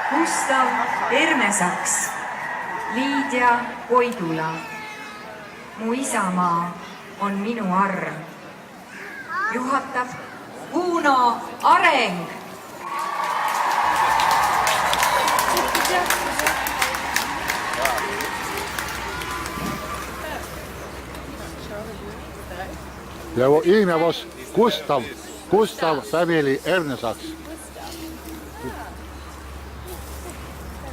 Gustav Ermesaks, Liidia Koidula. Mu isamaa on minu arm. Juhatab Uno Areng. Jeho ime was Gustav family Ernesaks.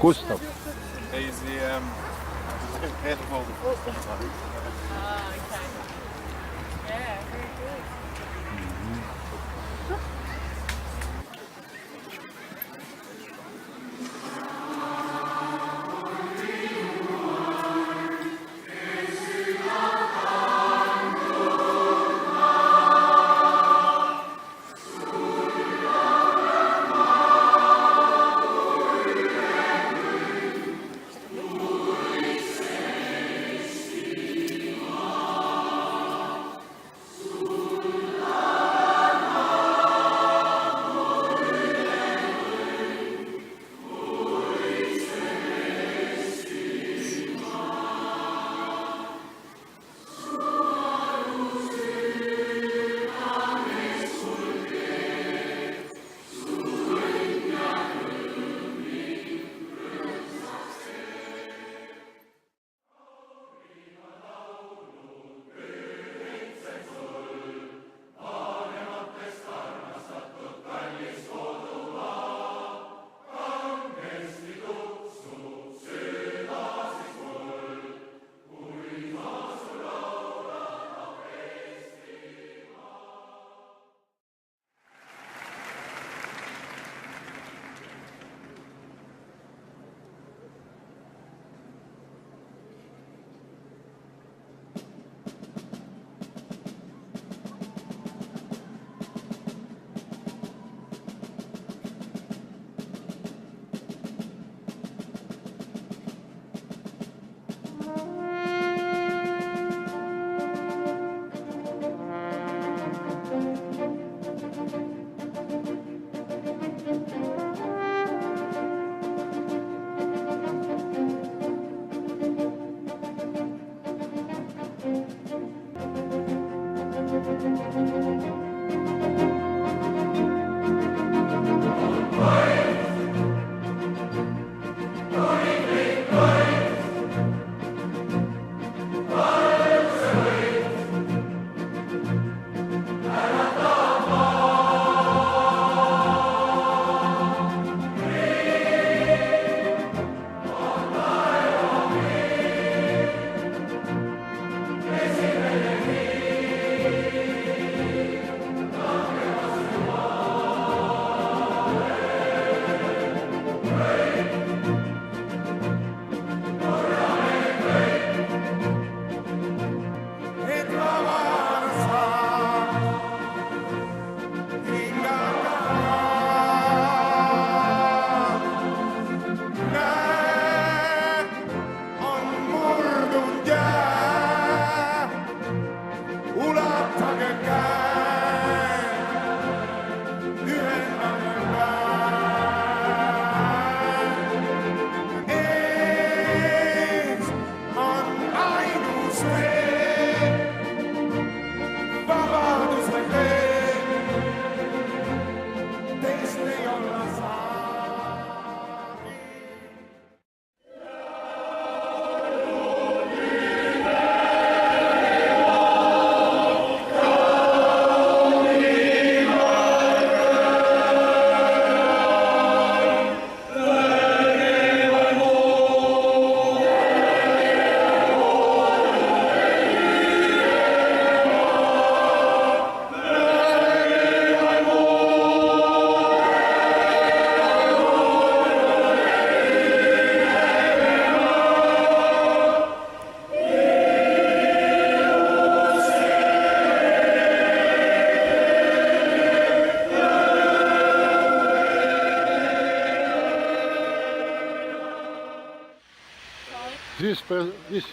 Gustav. Hij is die head of all the company. Okay. Yeah, very good.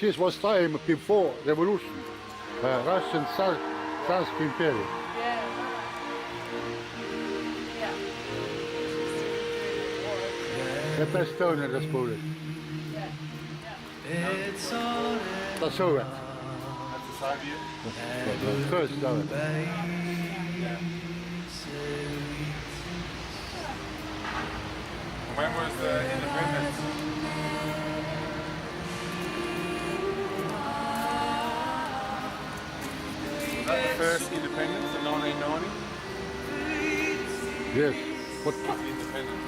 This was time before revolution, Russian Tsar's Imperium. Yeah. Yeah. Että Estonian Republic. The Soviet. That's the Soviet. The first Soviet. When was the independence? Was that the first independence in 1990? Yes. What? The independence.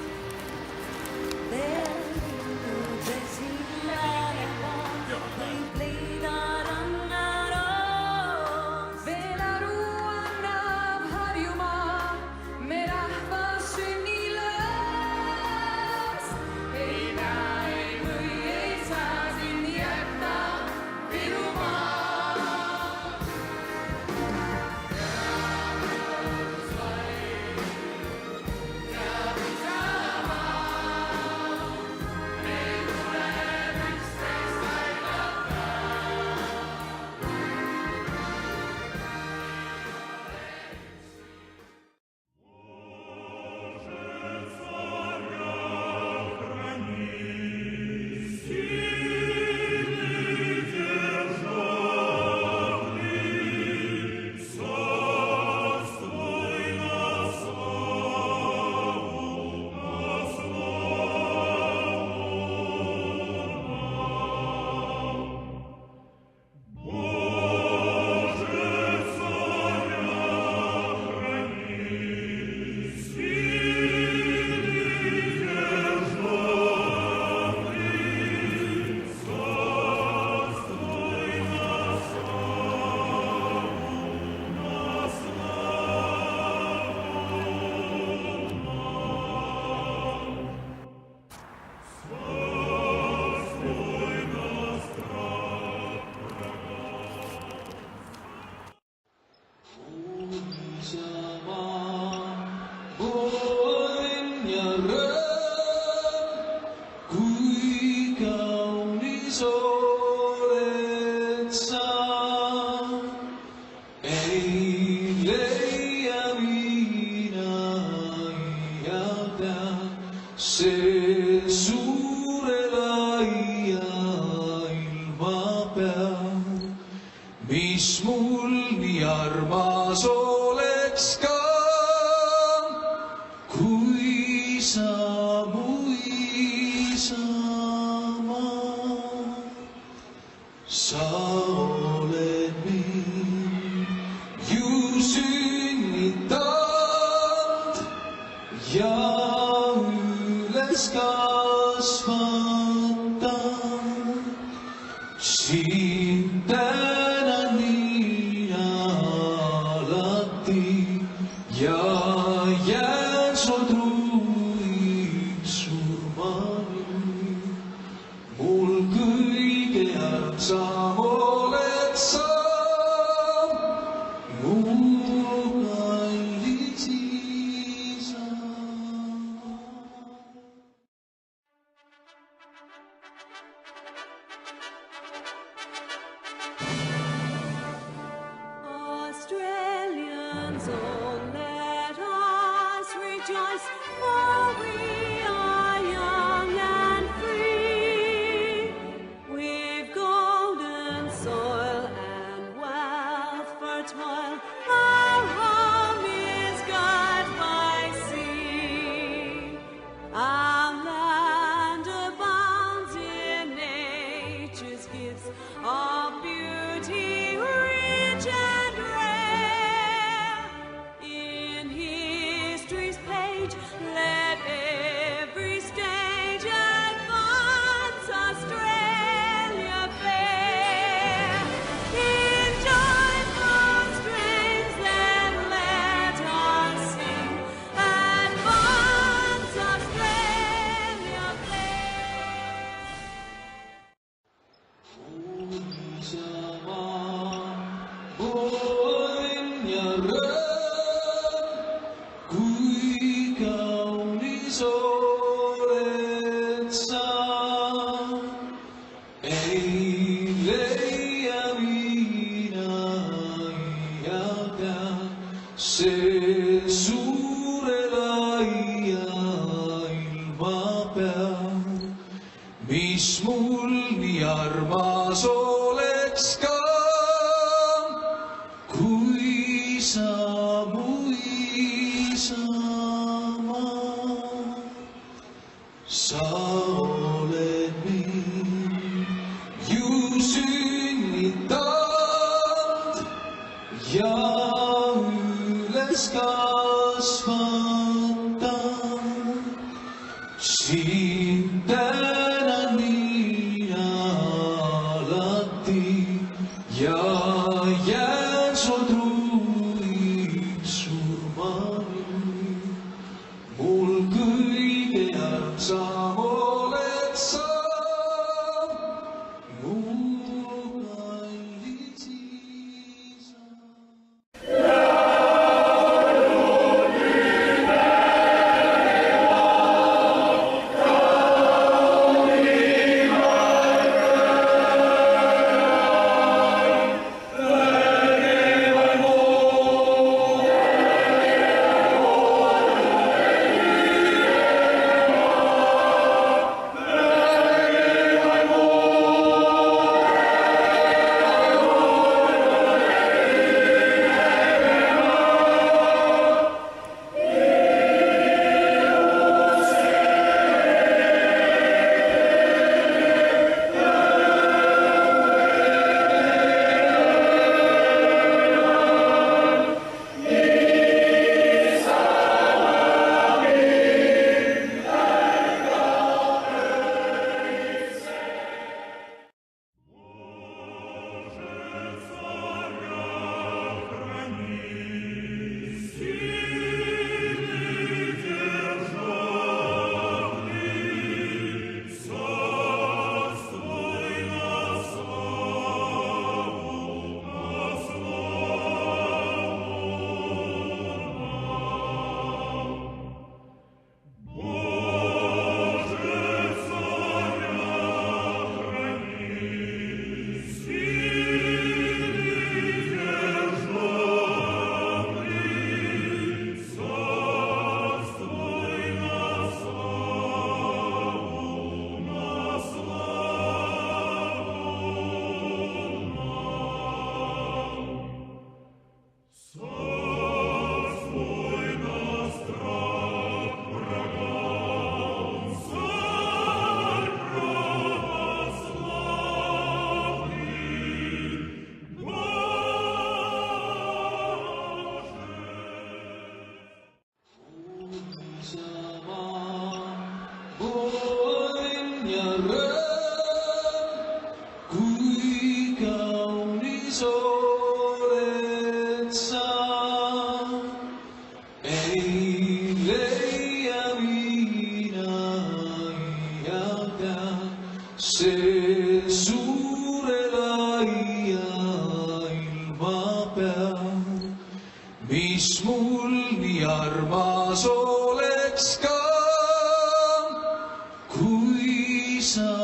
Se suure laia ilma peal, mis mul nii armas oleks ka, kui sa mu isamaa. Sa oled mind ju sünnitanud ja kasvatanud. Sind tänan nii alati ja jään su truuks surmani. Mul kõige armsam oled sa, mu kallis isa. Australians, oh, let us rejoice, for we are young and free. We've golden soil and wealth for toil. Our home is God by sea. Our land abounds in nature's gifts of beauty, rich and rare. In history's page, let every stage advance Australia fair. In joyful strains, then let us sing, advance Australia fair. Kui kaunis oled sa, ei leia mina iialgi see suure laia ilma peal. mis mul nii armas oleks ka, kui sa mu isamaa. Sa oled mind ju sünnitanud ja üles kasvatanud. Sind tänan mina alati ja jään su truuks surmani. Mul kõige armsam oled sa, mu kallis isa. Kui kaunis oled sa, ei leia mina iialda see suure laia ilma peal, mis mul nii armas oleks ka, kui sa